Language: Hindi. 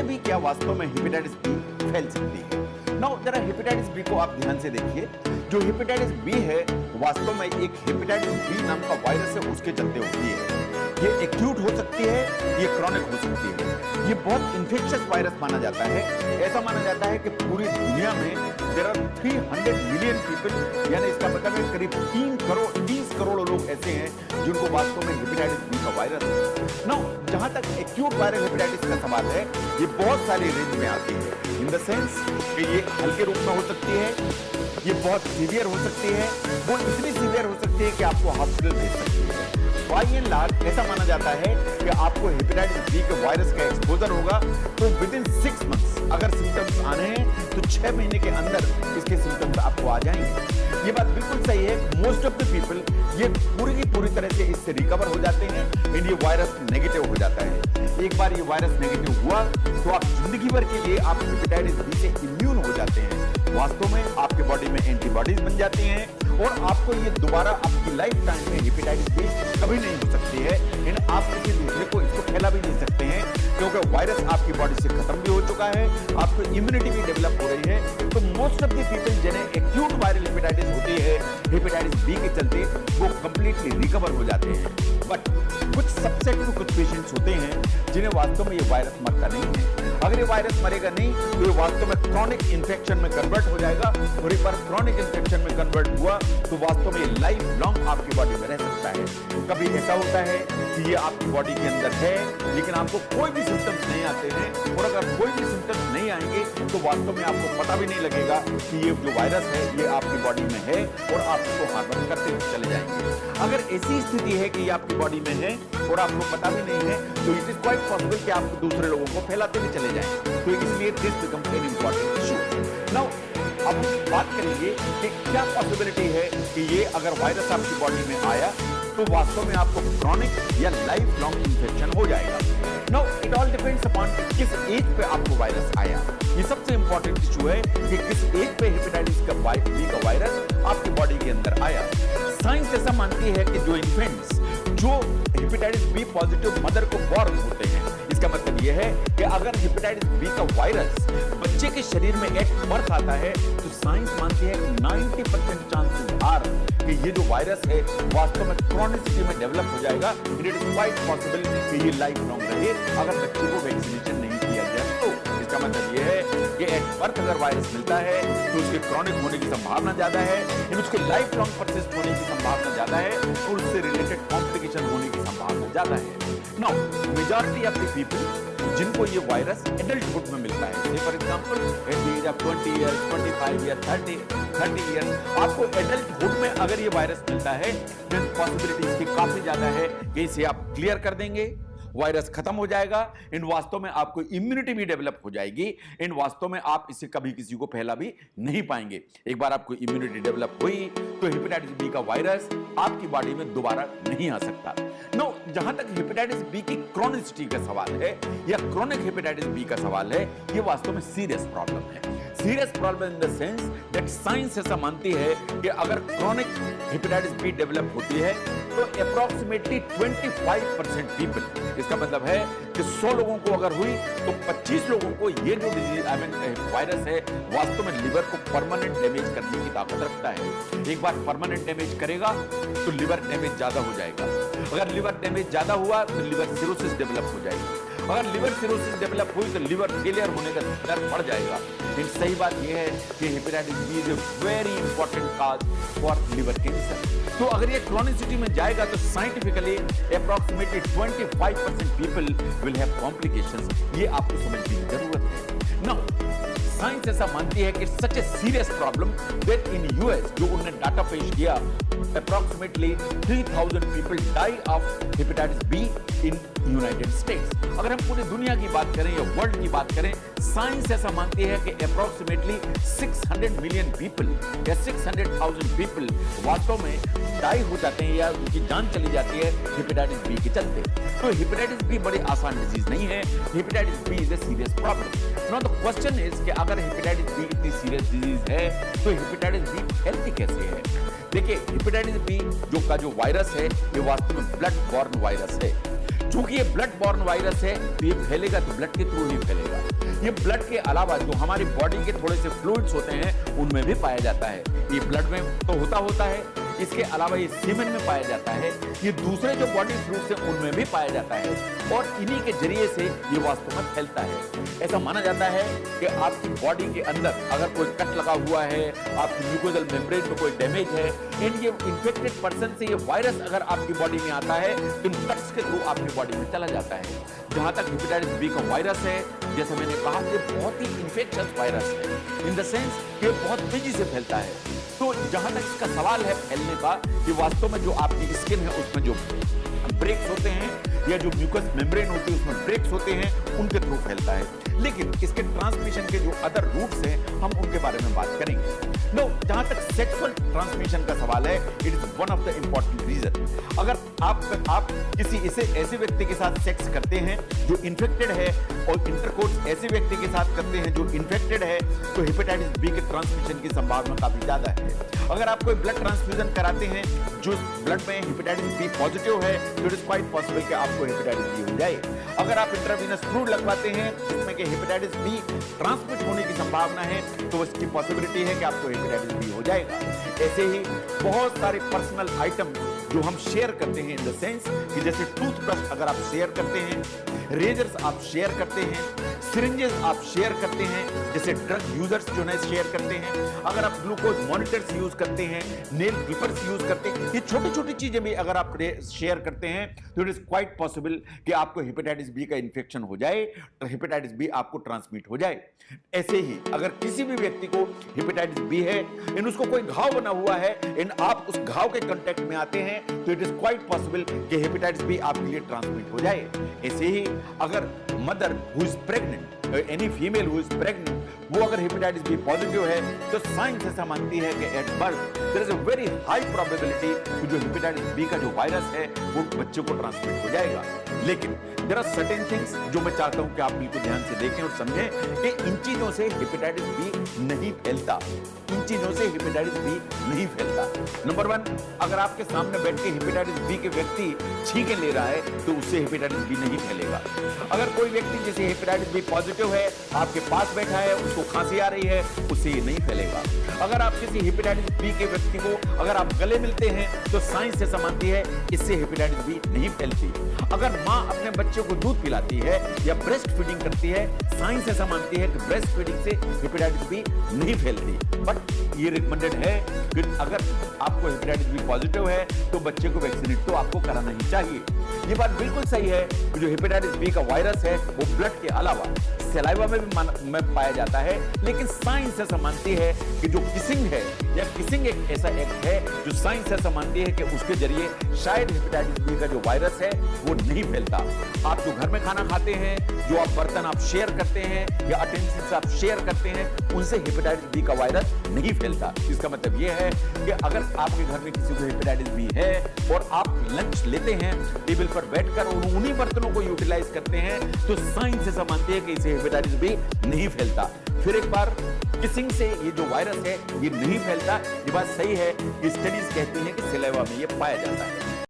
भी क्या वास्तव में हेपेटाइटिस बी फैल सकती है। नाउ जरा हेपेटाइटिस बी को आप ध्यान से देखिए। जो हेपेटाइटिस बी है वास्तव में एक हेपेटाइटिस बी नाम का वायरस है, उसके चलते होती है। ये एक्यूट हो सकती है, ये क्रॉनिक हो सकती है। ये बहुत इन्फेक्शियस वायरस माना जाता है। ऐसा माना जाता है कि पूरी दुनिया में देयर आर 300 मिलियन पीपल, यानी इसका मतलब है करीब 30 करोड़ लोग ऐसे हैं जिनको वास्तव में हेपेटाइटिस बी का वायरस है। नाउ जहां तक एक्यूट वायरल हेपेटाइटिस का सवाल है, ये बहुत सारी रेंज में आती है। इन द सेंस कि ये हल्के रूप में हो सकती है, ये बहुत सीवियर हो सकती है, वो इतनी सीवियर हो सकती है कि आपको हॉस्पिटल भेज सकती है। बाई एंड लार्ज ऐसा माना जाता है कि आपको हेपेटाइटिस बी के वायरस का एक्सपोजर होगा तो विद इन 6 मंथ्स अगर सिम्टम्स आने हैं तो 6 महीने के अंदर इसके सिम्टम्स आपको आ जाएंगे। ये बात बिल्कुल सही है। मोस्ट ऑफ द पीपल ये पूरी की पूरी तरह से इससे रिकवर हो जाते हैं एंड ये वायरस नेगेटिव हो जाता है। एक बार ये वायरस नेगेटिव हुआ तो आप जिंदगी भर के लिए आप हेपेटाइटिस बी से इम्यून हो जाते हैं। वास्तव में आपके बॉडी में एंटीबॉडीज बन जाती हैं और आपको ये दोबारा आपकी लाइफ टाइम में हेपेटाइटिस बी कभी नहीं हो सकती है एंड आप किसी दूसरे को इसको फैला भी नहीं सकते हैं, क्योंकि वायरस आपकी बॉडी से खत्म भी हो चुका है, आपको इम्यूनिटी भी डेवलप हो रही है। तो मोस्ट ऑफ द पीपल जिन्हें एक्यूट वायरल हेपेटाइटिस होती है हेपेटाइटिस बी के चलते, वो कंप्लीटली रिकवर हो जाते हैं। बट कुछ सबसेट में कुछ पेशेंट्स होते हैं जिन्हें वास्तव में ये वायरस मरता नहीं है। अगर ये वायरस मरेगा नहीं तो ये वास्तव में क्रॉनिक इन्फेक्शन में कन्वर्ट हो जाएगा और एक बार क्रॉनिक इन्फेक्शन में कन्वर्ट हुआ तो वास्तव में ये लाइफ लॉन्ग आपकी बॉडी में रह सकता है। कभी ऐसा होता है कि ये आपकी बॉडी के अंदर है लेकिन आपको कोई भी सिम्टम्स नहीं आते हैं, और अगर कोई भी सिम्टम्स नहीं आएंगे तो वास्तव में आपको पता भी नहीं लगेगा कि ये जो वायरस है ये आपकी बॉडी में है और आप इसको हार्बर करते हुए चले जाएंगे। अगर ऐसी स्थिति है कि ये आपकी बॉडी में है और आपको पता भी नहीं है तो इट इज क्वाइट पॉसिबल कि आप दूसरे लोगों को फैलाते भी चले जाएं। तो इसलिए this becomes an important issue. Now अब हम बात करेंगे कि क्या पॉसिबिलिटी है कि ये अगर वायरस आपकी बॉडी में आया तो वास्तव में आपको क्रॉनिक या लाइफ लॉन्ग इंफेक्शन हो जाएगा। Now it all depends upon किस एज पे आपको वायरस आया। ये सबसे इंपॉर्टेंट इशू है कि किस एज पे हेपेटाइटिस बी का वायरस आपकी बॉडी के अंदर आया। साइंस ऐसा मानती है कि जो इन्फेंट्स जो हेपेटाइटिस बी पॉजिटिव मदर को बॉर्न होते हैं, इसका मतलब यह है कि अगर हेपेटाइटिस बी का वायरस बच्चे के शरीर में एट बर्थ आता है तो साइंस मानती है 90% चांसेस आर कि ये जो वायरस है वास्तव में क्रॉनिसिटी में डेवलप हो जाएगा। इट इज क्वाइट पॉसिबल कि ये लाइफ लॉन्ग रहे अगर बच्चे को वैक्सीनेशन नहीं किया गया तो। इसका मतलब यह है कि एट बर्थ अगर वायरस मिलता है तो उसके क्रॉनिक होने की संभावना ज्यादा है, उसके लाइफ लॉन्ग परसिस्ट होने की संभावना ज्यादा है और उससे रिलेटेड कॉम्प्लिकेशन होने की संभावना ज्यादा है। Now majority of the people जिनको ये वायरस एडल्टहुड में मिलता है, say for example at the age of 20 years, 25 years, 30 years, आपको एडल्टहुड में अगर ये वायरस मिलता है देन पॉसिबिलिटी इसकी काफी ज्यादा है कि इसे आप क्लियर कर देंगे, वायरस खत्म हो जाएगा, इन वास्तव में आपको इम्यूनिटी भी डेवलप हो जाएगी, इन वास्तव में आप इसे कभी किसी को फैला भी नहीं पाएंगे। एक बार आपको इम्यूनिटी डेवलप हुई तो हेपेटाइटिस बी का वायरस आपकी बॉडी में दोबारा नहीं आ सकता। नो, जहां तक हेपेटाइटिस बी की क्रॉनिसिटी का सवाल है या क्रॉनिक हेपेटाइटिस बी का सवाल है, ये वास्तव में सीरियस प्रॉब्लम है। Serious problem in the sense that science ऐसा मानती है कि अगर क्रॉनिक हेपेटाइटिस बी डेवलप होती है तो अप्रॉक्सीमेटली 25% पीपल, इसका मतलब है कि 100 लोगों को अगर हुई तो 25 लोगों को ये जो डिजीज वायरस है वास्तव में लिवर को परमानेंट डैमेज करने की ताकत रखता है। एक बार परमानेंट डैमेज करेगा तो लिवर डैमेज ज्यादा हो जाएगा। अगर लिवर डैमेज ज्यादा हुआ तो लिवर सिरोसिस डेवलप हो जाएगी। अगर लिवर सिरोसिस डेवलप हुई तो लिवर फेलियर होने का डर बढ़ जाएगा। लेकिन सही बात यह है कि hepatitis B is a very important cause for liver cancer. तो अगर ये क्रॉनिसिटी में जाएगा तो scientifically approximately 25% people will have complications. ये आपको समझने की जरूरत है। नाउ साइंस ऐसा मानती है कि such a serious problem that in US, जो उन्होंने डाटा पेश किया, approximately 3000 people die of hepatitis B in United States. अगर हम पूरी दुनिया की बात करें या वर्ल्ड की बात करें, साइंस ऐसा मानती है कि अप्रॉक्सीमेटली 600 मिलियन पीपल या 600,000 पीपल वास्तव में डाई हो जाते हैं या उनकी जान चली जाती है हेपेटाइटिस बी के चलते। तो हेपेटाइटिस बी बड़ी आसान डिजीज नहीं है। Hepatitis B is a serious problem. Now the question is कि अगर हेपेटाइटिस बी इतनी सीरियस डिजीज है तो हेपेटाइटिस बी हेल्थी कैसे है? देखिए, हेपेटाइटिस बी जो वायरस है ये वास्तव में ब्लड बॉर्न वायरस है। चूंकि ये ब्लड बॉर्न वायरस है तो ये फैलेगा तो ब्लड के थ्रू ही फैलेगा। ये ब्लड के अलावा जो हमारी बॉडी के थोड़े से फ्लूइड्स होते हैं उनमें भी पाया जाता है। ये ब्लड में तो होता है, इसके अलावा ये सीमेन में पाया जाता है, ये दूसरे जो बॉडी फ्लूइड्स हैं उनमें भी पाया जाता है और इन्हीं के जरिए से ये वास्तव में फैलता है। ऐसा माना जाता है कि आपकी बॉडी के अंदर अगर कोई कट लगा हुआ है, आपकी म्यूकोजल मेम्ब्रेन में कोई डैमेज है, ये इन्फेक्टेड पर्सन से ये वायरस अगर आपकी बॉडी में आता है तो इन कट्स के थ्रू आपकी बॉडी में चला जाता है। जहां तक हेपेटाइटिस बी का वायरस है, जैसे मैंने कहा कि बहुत ही इन्फेक्शियस वायरस है, इन द सेंस कि बहुत तेजी से फैलता है। तो जहां तक इसका सवाल है फैलने का, कि वास्तव में जो आपकी स्किन है उसमें जो ब्रेक्स होते हैं या जो म्यूकस मेम्ब्रेन होती है उसमें ब्रेक्स होते हैं, उनके थ्रू फैलता है। लेकिन इसके ट्रांसमिशन के जो अदर रूट्स हैं हम उनके बारे में बात करेंगे। नो, जहां तक सेक्सुअल ट्रांसमिशन का सवाल है, it is one of the important reason. अगर आप किसी ऐसे व्यक्ति के साथ सेक्स करते हैं जो इन्फेक्टेड है और इंटरकोर्स ऐसे व्यक्ति के साथ करते हैं जो इन्फेक्टेड है, तो हेपेटाइटिस बी के ट्रांसमिशन की संभावना काफी ज्यादा है। अगर आप कोई ब्लड ट्रांसफ्यूजन कराते हैं जो ब्लड में हेपेटाइटिस बी पॉजिटिव है, तो इट इज क्वाइट पॉसिबल कि आपको हेपेटाइटिस बी हो जाए। अगर आप इंट्रावीनस फ्लूइड लगवाते हैं जिसमें कि हेपेटाइटिस बी ट्रांसमिट होने की संभावना है, तो इसकी पॉसिबिलिटी है कि आपको हेपेटाइटिस बी हो जाएगा। ऐसे ही बहुत सारे पर्सनल आइटम जो हम शेयर करते हैं, इन द सेंस कि जैसे टूथब्रश अगर आप शेयर करते हैं, रेजर्स आप शेयर करते हैं, सिरिंजेस आप शेयर करते हैं, जैसे ड्रग यूजर्स जो है शेयर करते हैं, अगर आप ग्लूकोज मॉनिटर्स यूज करते हैं, नेल क्लिपर्स यूज करते हैं, ये छोटी छोटी चीजें भी अगर आप शेयर करते हैं तो इट इज क्वाइट पॉसिबल कि आपको हेपेटाइटिस बी का इंफेक्शन हो जाए, तो हेपेटाइटिस बी आपको ट्रांसमिट हो जाए। ऐसे ही अगर किसी भी व्यक्ति को हेपेटाइटिस बी है, इन उसको कोई घाव बना हुआ है, इन आप उस घाव के कांटेक्ट में आते हैं, तो इट इज क्वाइट पॉसिबल कि हेपेटाइटिस बी आपके लिए ट्रांसमिट हो जाए। ऐसे ही अगर mother who is pregnant, any female who is pregnant, वो अगर हेपेटाइटिस बी पॉजिटिव है, तो साइंस ऐसा मानती है कि at birth there is a very high probability कि जो हेपेटाइटिस बी का जो वायरस है वो बच्चे को ट्रांसमिट हो जाएगा। लेकिन देयर आर सर्टेन थिंग्स जो मैं चाहता हूं कि आप बिल्कुल ध्यान से देखें और समझें कि इन चीजों से हेपेटाइटिस बी नहीं फैलता। इन चीजों से हेपेटाइटिस बी नहीं फैलता। नंबर 1, अगर आपके सामने बैठ के हेपेटाइटिस बी के व्यक्ति छींके ले रहा है तो उससे हेपेटाइटिस बी नहीं फैलेगा। अगर कोई व्यक्ति जैसे हेपेटाइटिस बी पॉजिटिव है, आपके पास बैठा है, उसको खांसी आ रही है, उससे ये नहीं फैलेगा। अगर आप किसी हेपेटाइटिस बी के व्यक्ति को अगर आप गले मिलते हैं, तो साइंस ऐसा मानती है इससे हेपेटाइटिस बी नहीं फैलती। अगर मां अपने बच्चे को दूध पिलाती है या ब्रेस्ट फीडिंग करती है, साइंस ऐसा मानती है कि ब्रेस्ट फीडिंग से हेपेटाइटिस बी नहीं फैलती। बट ये रिकमेंडेड है कि अगर आपको हेपेटाइटिस बी पॉजिटिव है तो बच्चे को वैक्सीनेट तो आपको कराना ही चाहिए। ये बात बिल्कुल सही है कि जो हेपेटाइटिस बी का वायरस है वो ब्लड के अलावा सलाइवा में भी पाया जाता है, लेकिन साइंस ऐसा मानती है कि जो किसिंग है या किसिंग एक ऐसा एक्ट है जो साइंस ऐसा मानती है कि उसके जरिए शायद हेपेटाइटिस बी का जो वायरस है वो नहीं फैलता। आप जो घर में खाना खाते हैं, जो आप बर्तन आप शेयर करते हैं या अटेंडेंस आप शेयर करते हैं, उनसे हेपेटाइटिस बी का वायरस नहीं फैलता। इसका मतलब ये है कि अगर आपके घर में किसी को हेपेटाइटिस बी है और आप लंच लेते हैं टेबल पर बैठकर और उन्हीं बर्तनों को यूटिलाइज करते हैं, तो साइंस ऐसा मानती है कि इसे हेपेटाइटिस बी नहीं फैलता। फिर एक बार, किसिंग से ये जो वायरस है ये नहीं फैलता। ये बात सही है, स्टडीज कहती हैं कि सलाइवा में ये पाया जाता है।